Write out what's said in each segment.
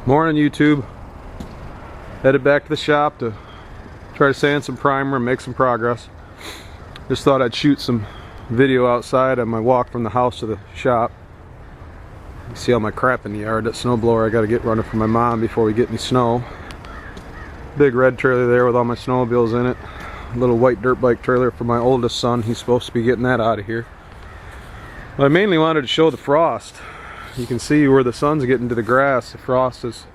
Morning, YouTube. Headed back to the shop to try to sand some primer and make some progress. Just thought I'd shoot some video outside on my walk from the house to the shop. You see all my crap in the yard. That snowblower I gotta get running for my mom before we get any snow. Big red trailer there with all my snowmobiles in it. A little white dirt bike trailer for my oldest son. He's supposed to be getting that out of here. But I mainly wanted to show the frost. You can see where the sun's getting to the grass. The frost is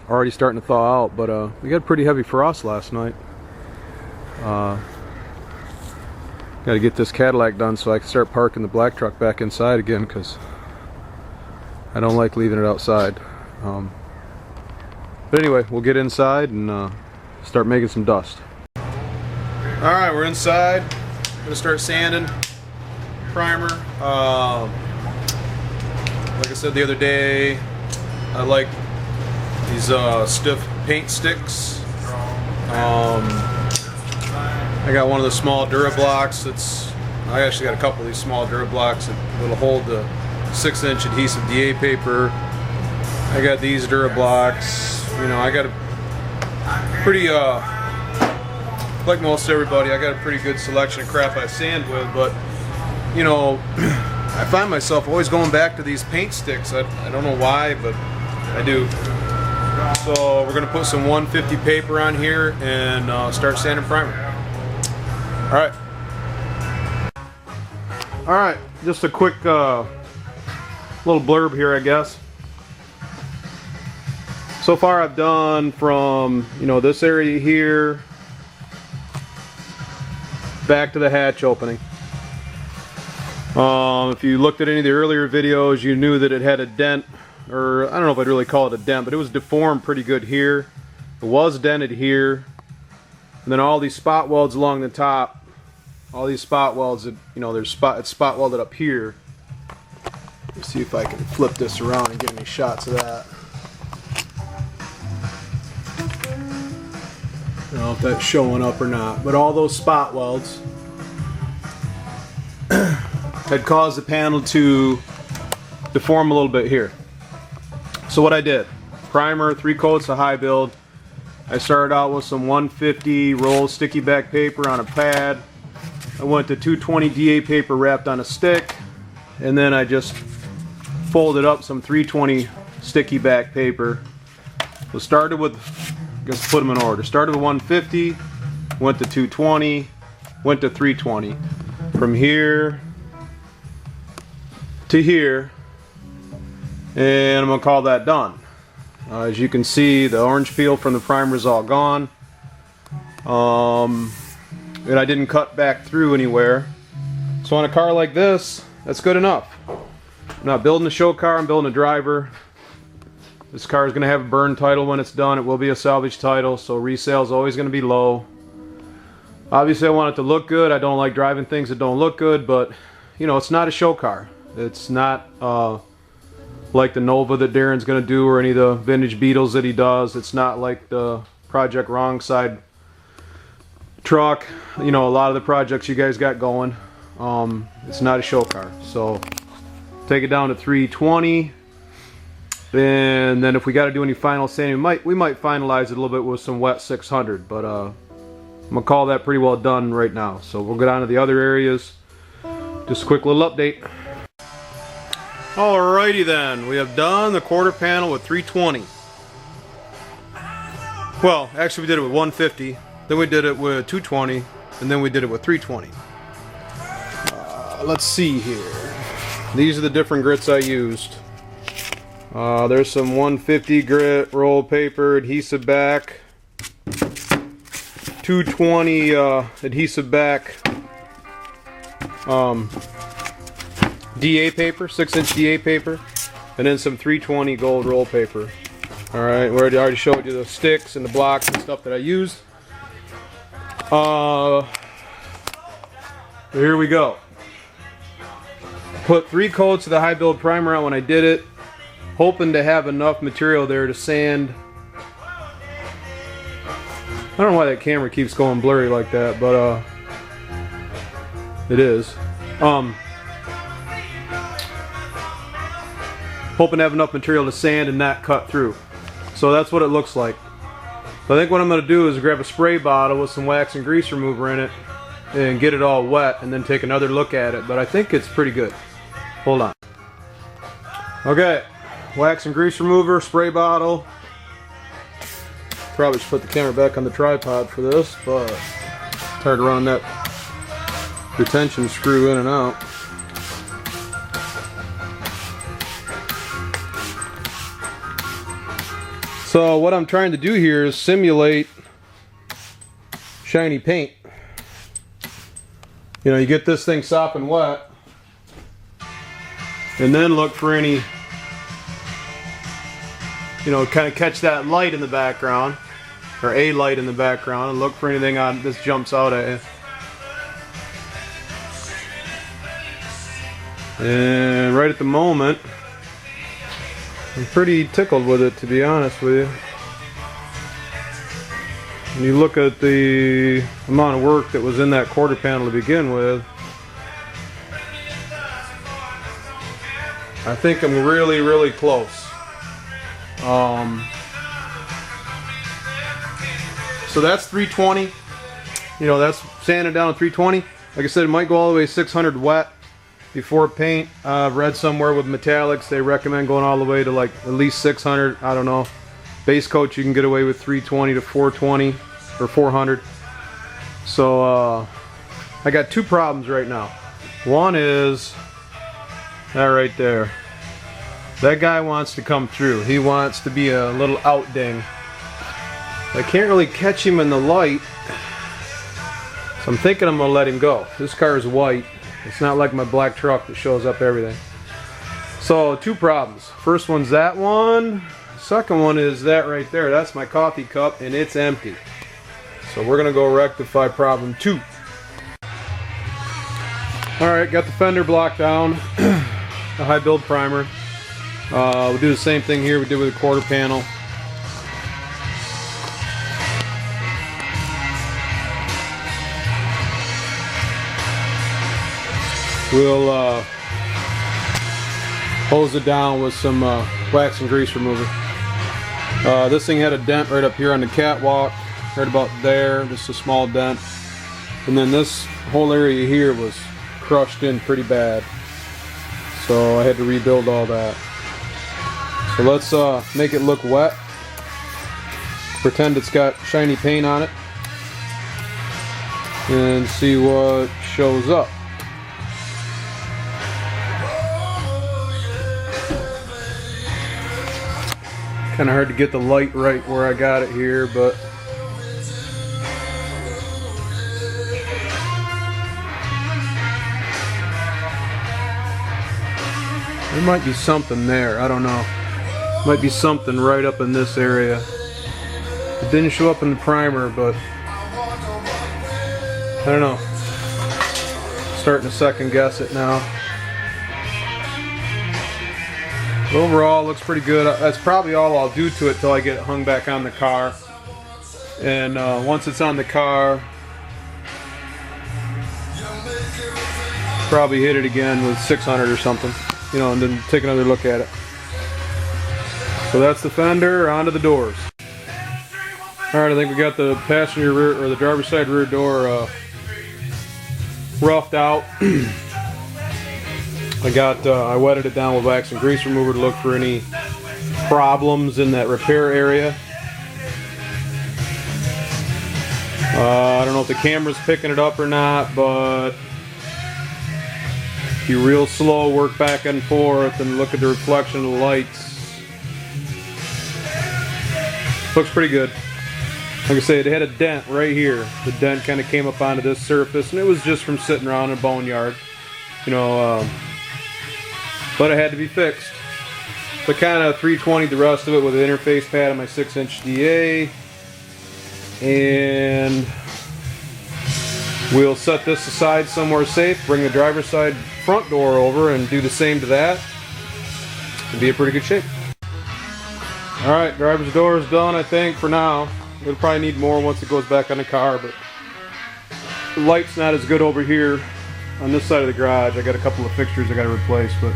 already starting to thaw out, but we got pretty heavy frost last night. Got to get this Cadillac done so I can start parking the black truck back inside again, because I don't like leaving it outside. But anyway, we'll get inside and start making some dust. Alright, we're inside. Gonna start sanding. Primer. Like I said the other day, I like these stiff paint sticks. I got one of the small Durablocks. I actually got a couple of these small Durablocks that will hold the 6-inch adhesive DA paper. I got these Durablocks. You know, I got a pretty, like most everybody, I got a pretty good selection of crap I sand with, but you know, I find myself always going back to these paint sticks. I don't know why, but I do. So we're going to put some 150 paper on here and start sanding primer. Alright. Alright, just a quick little blurb here, I guess. So far I've done from, you know, this area here back to the hatch opening. If you looked at any of the earlier videos, you knew that it had a dent, or I don't know if I'd really call it a dent, but it was deformed pretty good here. It was dented here, and then all these spot welds along the top, all these spot welds, that, you know, it's spot welded up here. Let's see if I can flip this around and get any shots of that. I don't know if that's showing up or not, but all those spot welds had caused the panel to deform a little bit here. So what I did, primer, 3 coats of high build. I started out with some 150 roll sticky back paper on a pad. I went to 220 DA paper wrapped on a stick, and then I just folded up some 320 sticky back paper. So started with, I guess put them in order. Started with 150, went to 220, went to 320. From here to here, and I'm gonna call that done. As you can see, the orange peel from the primer is all gone, and I didn't cut back through anywhere. So on a car like this, that's good enough. I'm not building a show car, I'm building a driver. This car is gonna have a burn title when it's done. It will be a salvage title, so resale is always gonna be low. Obviously I want it to look good. I don't like driving things that don't look good, but you know, it's not a show car. It's not like the Nova that Darren's going to do, or any of the vintage Beetles that he does. It's not like the Project Wrong Side truck. You know, a lot of the projects you guys got going. It's not a show car. So take it down to 320. And then if we got to do any final sanding, we might finalize it a little bit with some wet 600. But I'm going to call that pretty well done right now. So we'll get on to the other areas. Just a quick little update. Alrighty then, we have done the quarter panel with 320. Well, actually we did it with 150, then we did it with 220, and then we did it with 320. Let's see here. These are the different grits I used. There's some 150 grit roll paper, adhesive back, 220 adhesive back, DA paper, 6-inch DA paper, and then some 320 gold roll paper. Alright, we already showed you the sticks and the blocks and stuff that I used. Here we go. Put 3 coats of the high build primer on when I did it, hoping to have enough material there to sand. I don't know why that camera keeps going blurry like that, but it is. hoping to have enough material to sand and not cut through. So that's what it looks like. So I think what I'm going to do is grab a spray bottle with some wax and grease remover in it and get it all wet and then take another look at it. But I think it's pretty good. Hold on. Okay, wax and grease remover, spray bottle. Probably should put the camera back on the tripod for this, but it's hard to run that retention screw in and out. So what I'm trying to do here is simulate shiny paint. You know, you get this thing sopping wet and then look for any, you know, kind of catch that light in the background or a light in the background and look for anything on this jumps out at you. And right at the moment, I'm pretty tickled with it, to be honest with you. When you look at the amount of work that was in that quarter panel to begin with, I think I'm really, really close. So that's 320. You know, that's sanded down at 320. Like I said, it might go all the way 600 wet before paint. I've read somewhere with metallics they recommend going all the way to like at least 600. I don't know. Base coat you can get away with 320 to 420 or 400. So I got two problems right now. One is that right there. That guy wants to come through. He wants to be a little outding. I can't really catch him in the light, so I'm thinking I'm gonna let him go. This car is white. It's not like my black truck that shows up everything. So two problems. First one's that one. Second one is that right there. That's my coffee cup and it's empty. So we're gonna go rectify problem 2. Alright, got the fender block down. A high build primer. We'll do the same thing here we did with the quarter panel. We'll hose it down with some wax and grease remover. This thing had a dent right up here on the catwalk, right about there, just a small dent. And then this whole area here was crushed in pretty bad. So I had to rebuild all that. So let's make it look wet. Pretend it's got shiny paint on it. And see what shows up. Kind of hard to get the light right where I got it here, but there might be something there. I don't know. Might be something right up in this area. It didn't show up in the primer, but I don't know. Starting to second guess it now. Overall, it looks pretty good. That's probably all I'll do to it till I get it hung back on the car. And once it's on the car, probably hit it again with 600 or something, you know, and then take another look at it. So that's the fender. Onto the doors. All right, I think we got the passenger rear or the driver's side rear door roughed out. I wetted it down with wax and grease remover to look for any problems in that repair area. I don't know if the camera's picking it up or not, but if you're real slow, work back and forth and look at the reflection of the lights. Looks pretty good. Like I say, it had a dent right here. The dent kind of came up onto this surface, and it was just from sitting around in a boneyard. You know, but it had to be fixed. So kind of 320 the rest of it with an interface pad on my 6-inch DA. And we'll set this aside somewhere safe, bring the driver's side front door over and do the same to that. It'll be in pretty good shape. Alright, driver's door is done, I think, for now. It'll probably need more once it goes back on the car, but the light's not as good over here on this side of the garage. I got a couple of fixtures I got to replace, but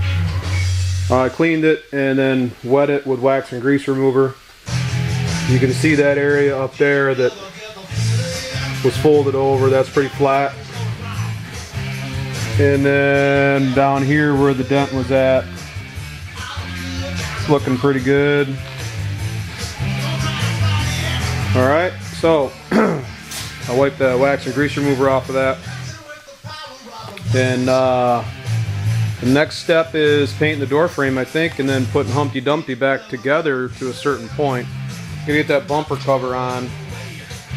I cleaned it and then wet it with wax and grease remover. You can see that area up there that was folded over, that's pretty flat. And then down here where the dent was at, it's looking pretty good. Alright, so I'll wipe the wax and grease remover off of that. And the next step is painting the door frame, I think, and then putting Humpty Dumpty back together to a certain point. Gonna get that bumper cover on.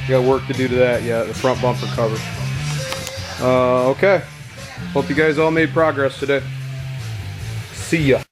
Got work to do to that yet, the front bumper cover. Okay. Hope you guys all made progress today. See ya.